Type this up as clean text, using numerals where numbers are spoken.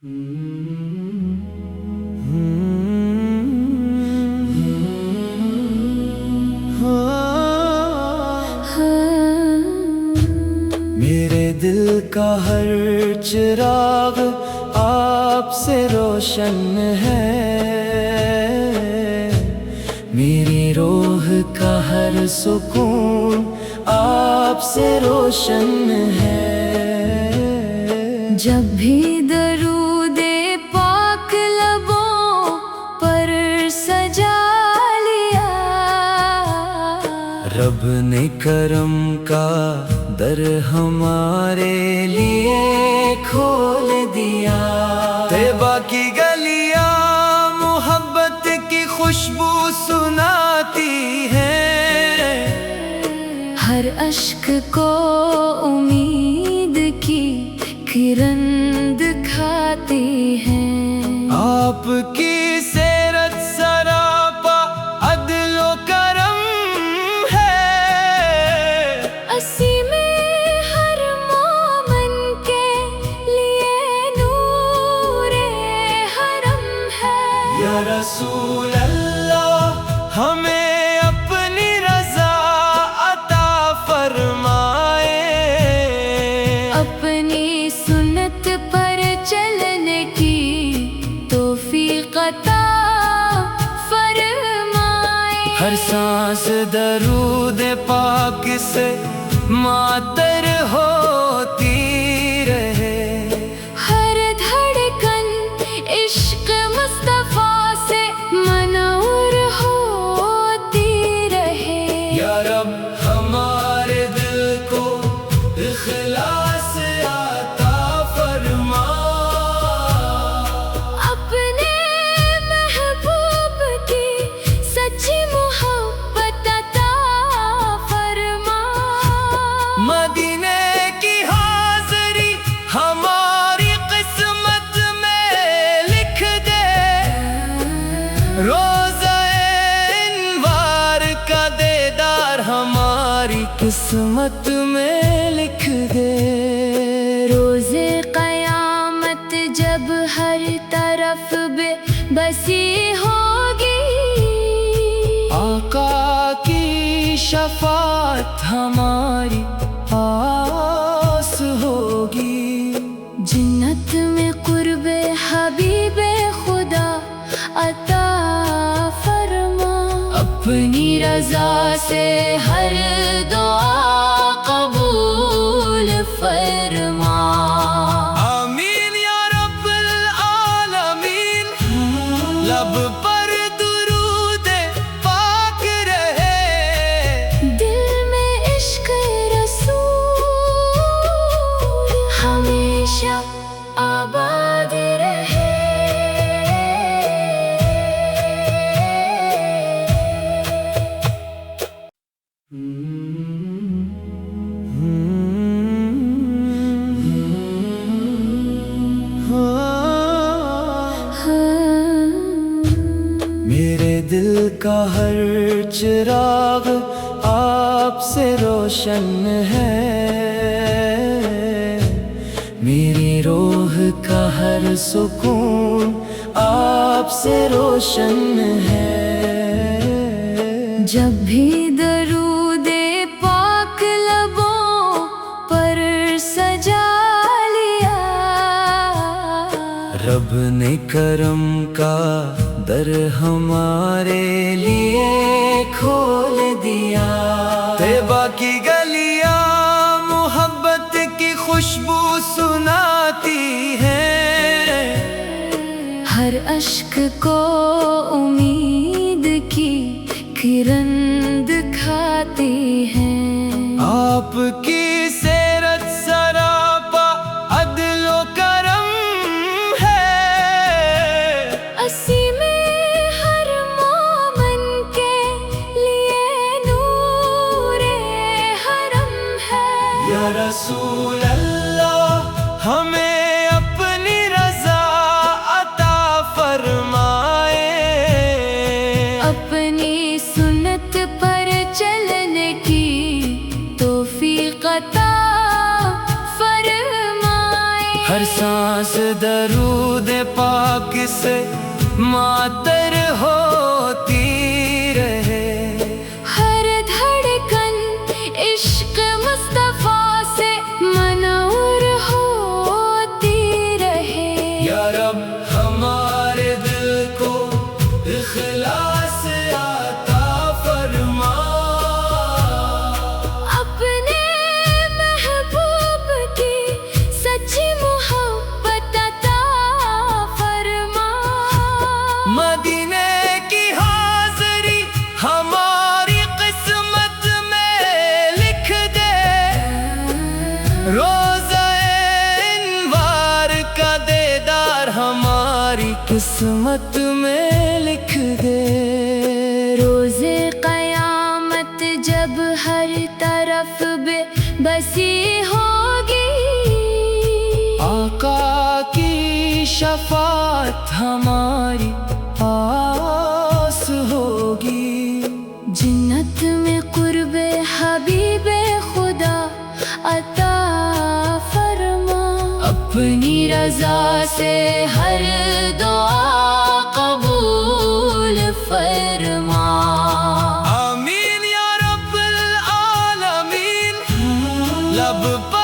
میرے دل کا ہر چراغ آپ سے روشن ہے، میری روح کا ہر سکون آپ سے روشن ہے۔ جب بھی درود پاک لبوں پر سجا لیا، رب نے کرم کا در ہمارے لیے کھول دیا۔ طیبہ کی گلیاں محبت کی خوشبو سناتی ہیں، ہر اشک کو امید کی کرن دکھاتی ہیں۔ آپ کی سیرت سراپا عدل و کرم ہے، اسیم ہر مومن کے لیے نور حرم ہے۔ یا رسول اللہ ہمیں اپنی رضا عطا فرمائے، اپنی سنت پر چلنے کی توفیق عطا فرمائے۔ ہر سانس درود پاک سے معطر ہوتی رہے، ہر دھڑکن عشق مصطفیٰ سے منور ہوتی رہے۔ یا رب ہمارے دل کو اخلاص عطا فرما، اپنے محبوب کی سچی محبت عطا فرما۔ مدینے کی حاضری ہماری قسمت میں لکھ دے، روزہ انوار کا دیدار ہماری قسمت میں لکھ دے۔ روز قیامت جب ہر طرف بے بسی ہوگی، آقا کی شفاعت ہماری آس ہوگی، جنت میں قرب حبیب خدا عطا فرما۔ اپنی رضا سے ہر دعا قبول فرما۔ آمین یا رب العالمین۔ لب پر درود پاک رہے، دل میں عشق رسول ہمیشہ آباد رہے۔ میرے دل کا ہر چراغ آپ سے روشن ہے، میری روح کا ہر سکون آپ سے روشن ہے۔ جب بھی درود پاک لبوں پر سجا لیا، رب نے کرم کا در ہمارے لیے کھول دیا۔ طیبہ کی گلیاں محبت کی خوشبو سناتی ہیں، ہر اشک کو امید کی کرن دکھاتی ہیں۔ آپ کی سیرت سراپا عدل و کرم ہے، اسیم ہر مومن کے لیے نور حرم ہے۔ یا رسول اللہ ہمیں اپنی رضا عطا فرمائے، اپنی سنت درود پاک سے معطر ہوتی رہے، ہر دھڑکن عشق مصطفیٰ سے منور ہوتی رہے۔ یا رب ہمارے دل کو اخلاص عطا فرما، اپنے محبوب کی سچی محبت عطا فرما۔ مدینے کی حاضری ہماری قسمت میں لکھ دے، روزہ انوار کا دیدار ہماری قسمت میں لکھ دے۔ روز قیامت جب ہر طرف بے بسی ہوگی، آقا کی شفاعت ہماری آس ہوگی، جنت میں قرب حبیب خدا عطا فرما۔ اپنی رضا سے ہر دعا قبول فرما۔ آمین یا رب العالمین، لب پر